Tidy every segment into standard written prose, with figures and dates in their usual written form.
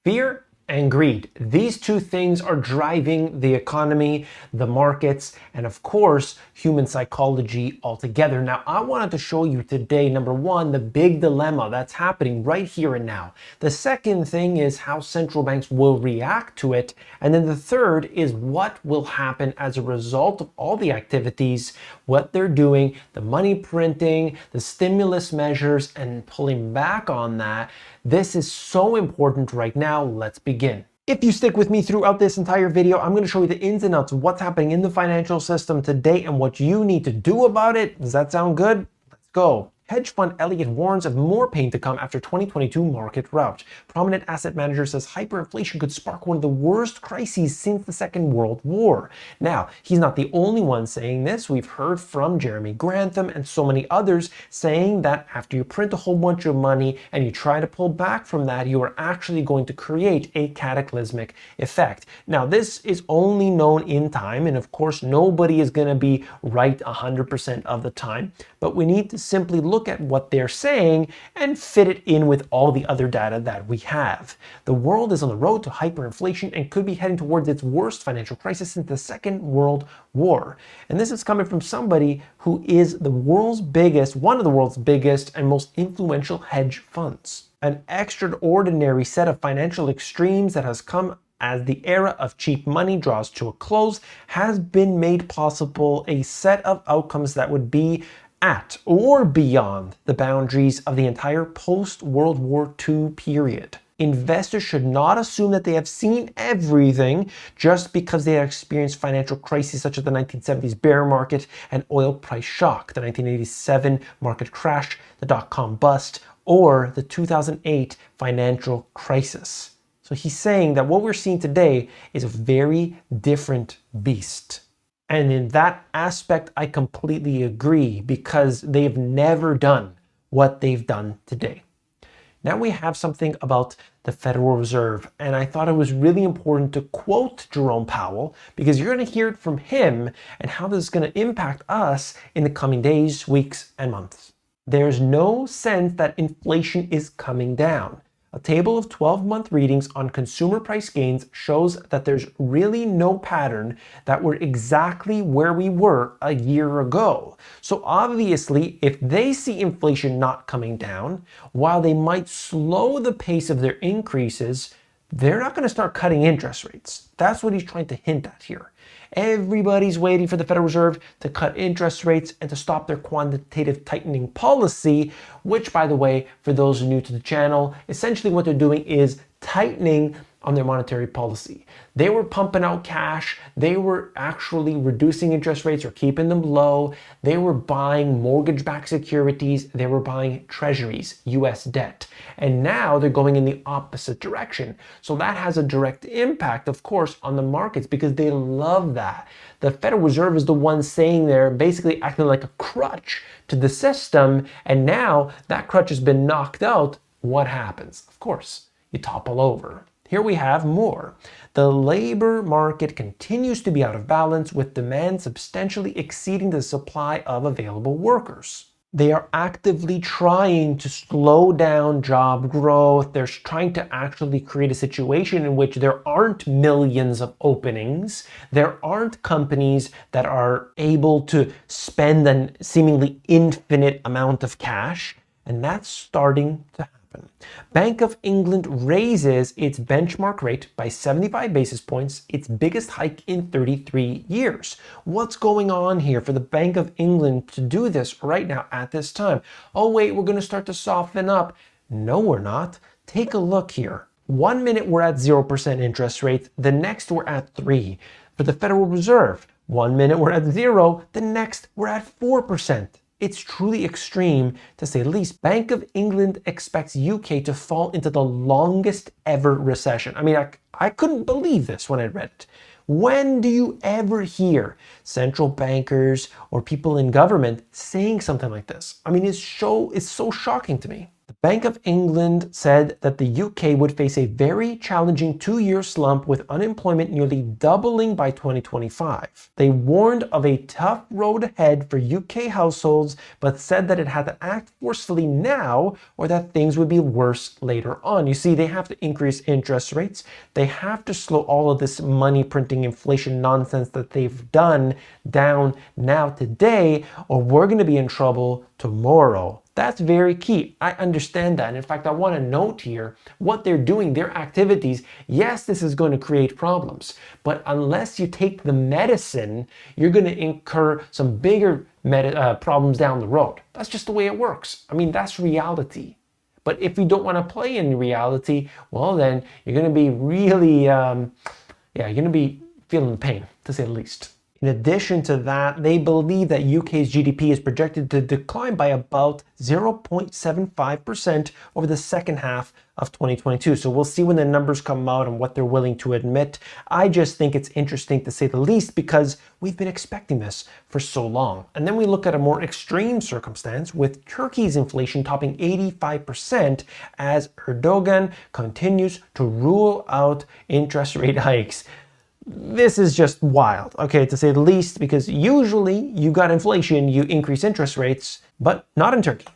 Fear and greed. These two things are driving the economy, the markets, and of course, human psychology altogether. Now, I wanted to show you today, number one, the big dilemma that's happening right here and now. The second thing is how central banks will react to it. And then the third is what will happen as a result of all the activities, what they're doing, the money printing, the stimulus measures, and pulling back on that. This is so important right now. Let's begin. If you stick with me throughout this entire video, I'm going to show you the ins and outs of what's happening in the financial system today and what you need to do about it. Does that sound good? Let's go. Hedge fund Elliott warns of more pain to come after 2022 market rout. Prominent asset manager says hyperinflation could spark one of the worst crises since the Second World War. Now, he's not the only one saying this. We've heard from Jeremy Grantham and so many others saying that after you print a whole bunch of money and you try to pull back from that, you are actually going to create a cataclysmic effect. Now, this is only known in time, and of course, nobody is going to be right 100% of the time, but we need to simply look at what they're saying and fit it in with all the other data that we have. The world is on the road to hyperinflation and could be heading towards its worst financial crisis since the Second World War. And this is coming from somebody who is one of the world's biggest and most influential hedge funds. An extraordinary set of financial extremes that has come as the era of cheap money draws to a close has been made possible, a set of outcomes that would be at or beyond the boundaries of the entire post-World War II period. Investors should not assume that they have seen everything just because they have experienced financial crises such as the 1970s bear market and oil price shock, the 1987 market crash, the dot-com bust, or the 2008 financial crisis. So he's saying that what we're seeing today is a very different beast. And in that aspect, I completely agree because they've never done what they've done today. Now we have something about the Federal Reserve, and I thought it was really important to quote Jerome Powell because you're going to hear it from him and how this is going to impact us in the coming days, weeks, and months. There's no sense that inflation is coming down. A table of 12-month readings on consumer price gains shows that there's really no pattern, that we're exactly where we were a year ago. So obviously, if they see inflation not coming down, while they might slow the pace of their increases, they're not going to start cutting interest rates. That's what he's trying to hint at here. Everybody's waiting for the Federal Reserve to cut interest rates and to stop their quantitative tightening policy, which, by the way, for those new to the channel, essentially what they're doing is tightening on their monetary policy. They were pumping out cash. They were actually reducing interest rates or keeping them low. They were buying mortgage-backed securities. They were buying treasuries, US debt. And now they're going in the opposite direction. So that has a direct impact, of course, on the markets because they love that. The Federal Reserve is the one saying they're basically acting like a crutch to the system. And now that crutch has been knocked out. What happens? Of course, you topple over. Here we have more. The labor market continues to be out of balance with demand substantially exceeding the supply of available workers. They are actively trying to slow down job growth. They're trying to actually create a situation in which there aren't millions of openings. There aren't companies that are able to spend a seemingly infinite amount of cash. And that's starting to happen. Bank of England raises its benchmark rate by 75 basis points, its biggest hike in 33 years. What's going on here for the Bank of England to do this right now at this time? Oh wait, we're going to start to soften up. No, we're not. Take a look here. 1 minute we're at 0% interest rates, the next we're at 3%. For the Federal Reserve, 1 minute we're at 0%, the next we're at 4%. It's truly extreme, to say the least. Bank of England expects UK to fall into the longest ever recession. I mean, I couldn't believe this when I read it. When do you ever hear central bankers or people in government saying something like this? I mean, it's so shocking to me. The Bank of England said that the UK would face a very challenging 2-year slump with unemployment nearly doubling by 2025. They warned of a tough road ahead for UK households, but said that it had to act forcefully now or that things would be worse later on. You see, they have to increase interest rates. They have to slow all of this money printing inflation nonsense that they've done down now today, or we're going to be in trouble tomorrow. That's very key. I understand that. And in fact, I want to note here what they're doing, their activities. Yes, this is going to create problems, but unless you take the medicine, you're going to incur some bigger problems down the road. That's just the way it works. I mean, that's reality. But if you don't want to play in reality, well, then you're going to be really, you're going to be feeling the pain, to say the least. In addition to that, they believe that UK's GDP is projected to decline by about 0.75% over the second half of 2022. So we'll see when the numbers come out and what they're willing to admit. I just think it's interesting to say the least because we've been expecting this for so long. And then we look at a more extreme circumstance with Turkey's inflation topping 85% as Erdogan continues to rule out interest rate hikes. This is just wild, okay, to say the least, because usually you got inflation, you increase interest rates, but not in Turkey.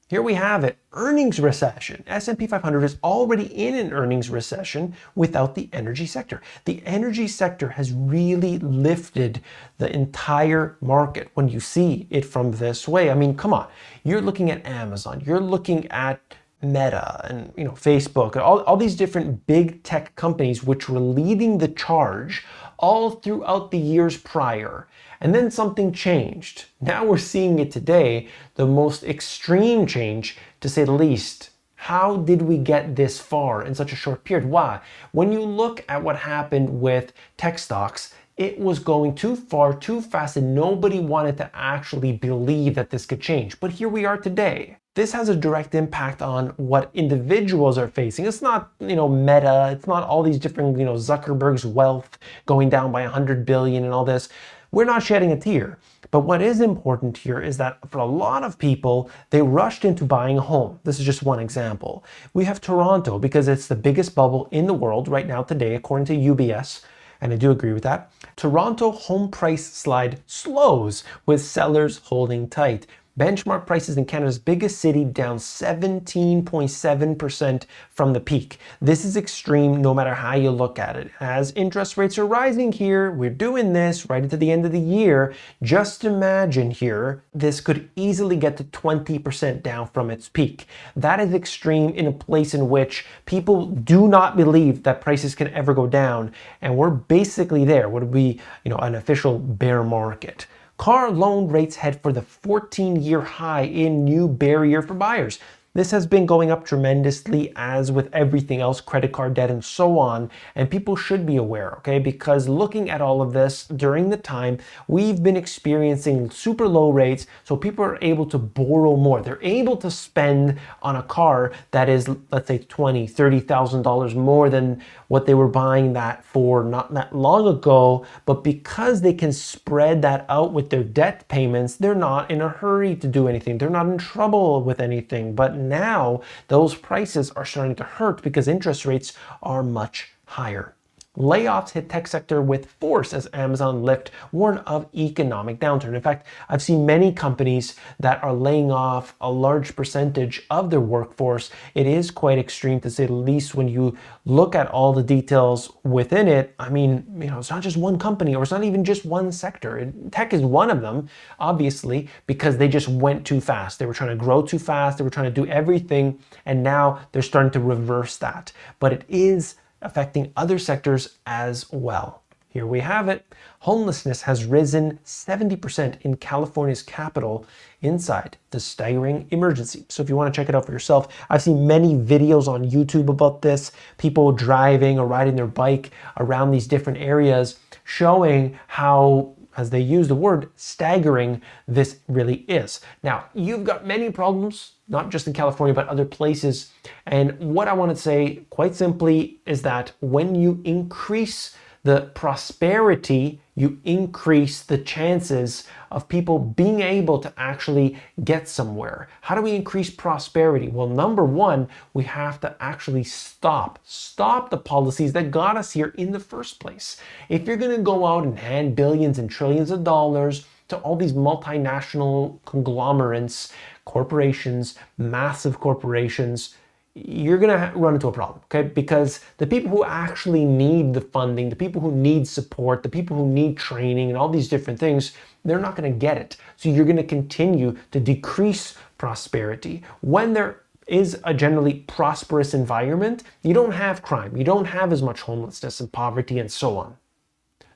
Here we have it, earnings recession. S&P 500 is already in an earnings recession without the energy sector. The energy sector has really lifted the entire market when you see it from this way. I mean, come on, you're looking at Amazon, you're looking at Meta and Facebook, all these different big tech companies which were leading the charge all throughout the years prior. And then something changed. Now we're seeing it today, the most extreme change, to say the least. How did we get this far in such a short period? Why? When you look at what happened with tech stocks, it was going too far, too fast, and nobody wanted to actually believe that this could change. But here we are today. This has a direct impact on what individuals are facing. It's not, Meta, it's not all these different, Zuckerberg's wealth going down by 100 billion and all this. We're not shedding a tear. But what is important here is that for a lot of people, they rushed into buying a home. This is just one example. We have Toronto because it's the biggest bubble in the world right now today, according to UBS. And I do agree with that. Toronto home price slide slows with sellers holding tight. Benchmark prices in Canada's biggest city down 17.7% from the peak. This is extreme no matter how you look at it. As interest rates are rising here, we're doing this right into the end of the year. Just imagine here, this could easily get to 20% down from its peak. That is extreme in a place in which people do not believe that prices can ever go down. And we're basically there. Would be, an official bear market. Car loan rates head for the 14-year high in new barrier for buyers. This has been going up tremendously, as with everything else, credit card debt and so on, and people should be aware, okay? Because looking at all of this during the time, we've been experiencing super low rates, so people are able to borrow more. They're able to spend on a car that is, let's say, $20,000, $30,000 more than what they were buying that for not that long ago, but because they can spread that out with their debt payments, they're not in a hurry to do anything. They're not in trouble with anything, but now those prices are starting to hurt because interest rates are much higher. Layoffs hit tech sector with force as Amazon Lyft warn of economic downturn. In fact, I've seen many companies that are laying off a large percentage of their workforce. It is quite extreme, to say the least, when you look at all the details within it. I mean, it's not just one company, or it's not even just one sector. Tech is one of them, obviously, because they just went too fast. They were trying to grow too fast. They were trying to do everything, and now they're starting to reverse that. But it is affecting other sectors as well. Here we have it. Homelessness has risen 70% in California's capital inside the staggering emergency. So if you want to check it out for yourself, I've seen many videos on YouTube about this, people driving or riding their bike around these different areas, showing how, as they use the word, staggering this really is. Now, you've got many problems, not just in California, but other places. And what I want to say quite simply is that when you increase the prosperity, you increase the chances of people being able to actually get somewhere. How do we increase prosperity? Well, number one, we have to actually stop the policies that got us here in the first place. If you're going to go out and hand billions and trillions of dollars to all these multinational conglomerates, corporations, massive corporations, you're going to run into a problem, okay? Because the people who actually need the funding, the people who need support, the people who need training and all these different things, they're not going to get it. So you're going to continue to decrease prosperity. When there is a generally prosperous environment, you don't have crime, you don't have as much homelessness and poverty and so on.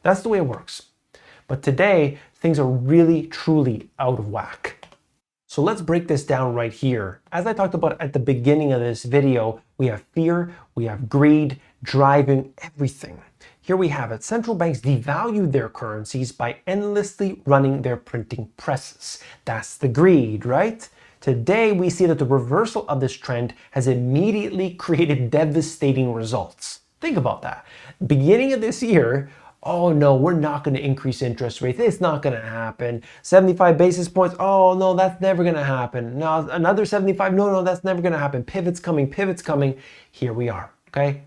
That's the way it works. But today, things are really, truly out of whack. So let's break this down right here. As I talked about at the beginning of this video, we have fear, we have greed, driving everything. Here we have it. Central banks devalue their currencies by endlessly running their printing presses. That's the greed, right? Today, we see that the reversal of this trend has immediately created devastating results. Think about that. Beginning of this year, oh no, we're not going to increase interest rates. It's not going to happen. 75 basis points. Oh no, that's never going to happen. No, another 75. No, that's never going to happen. Pivots coming. Here we are. Okay.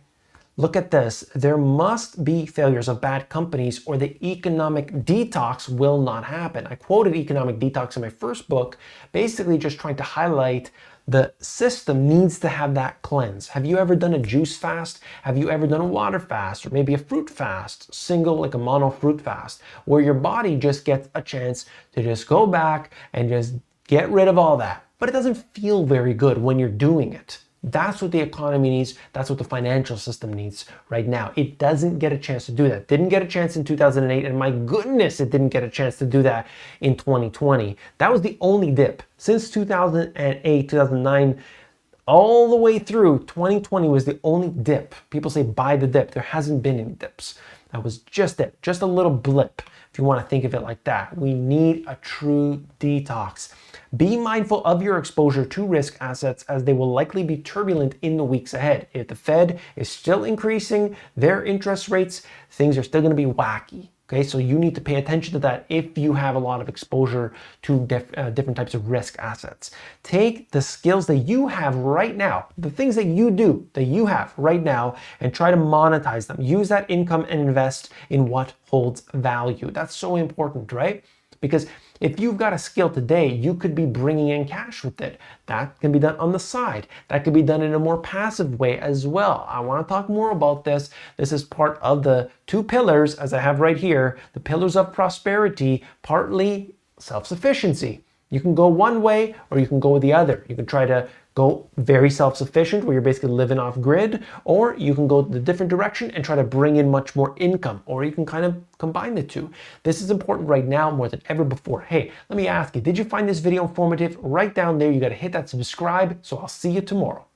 Look at this. There must be failures of bad companies or the economic detox will not happen. I quoted Economic Detox in my first book, basically just trying to highlight the system needs to have that cleanse. Have you ever done a juice fast? Have you ever done a water fast or maybe a fruit fast, single like a mono fruit fast, where your body just gets a chance to just go back and just get rid of all that. But it doesn't feel very good when you're doing it. That's what the economy needs. That's what the financial system needs right now. It doesn't get a chance to do that. Didn't get a chance in 2008, and my goodness, it didn't get a chance to do that in 2020. That was the only dip. Since 2008, 2009, all the way through 2020 was the only dip. People say buy the dip. There hasn't been any dips. That was just it, just a little blip, if you want to think of it like that. We need a true detox. Be mindful of your exposure to risk assets as they will likely be turbulent in the weeks ahead. If the Fed is still increasing their interest rates, things are still going to be wacky. Okay, so you need to pay attention to that if you have a lot of exposure to different types of risk assets. Take the skills that you have right now, the things that you do, that you have right now, and try to monetize them. Use that income and invest in what holds value. That's so important, right? Because if you've got a skill today, you could be bringing in cash with it. That can be done on the side. That could be done in a more passive way as well. I want to talk more about this. This is part of the 2 pillars, as I have right here, the pillars of prosperity, partly self-sufficiency. You can go one way or you can go the other. You can try to go very self-sufficient where you're basically living off grid, or you can go the different direction and try to bring in much more income, or you can kind of combine the two. This is important right now more than ever before. Hey, let me ask you, did you find this video informative? Right down there, you got to hit that subscribe, so I'll see you tomorrow.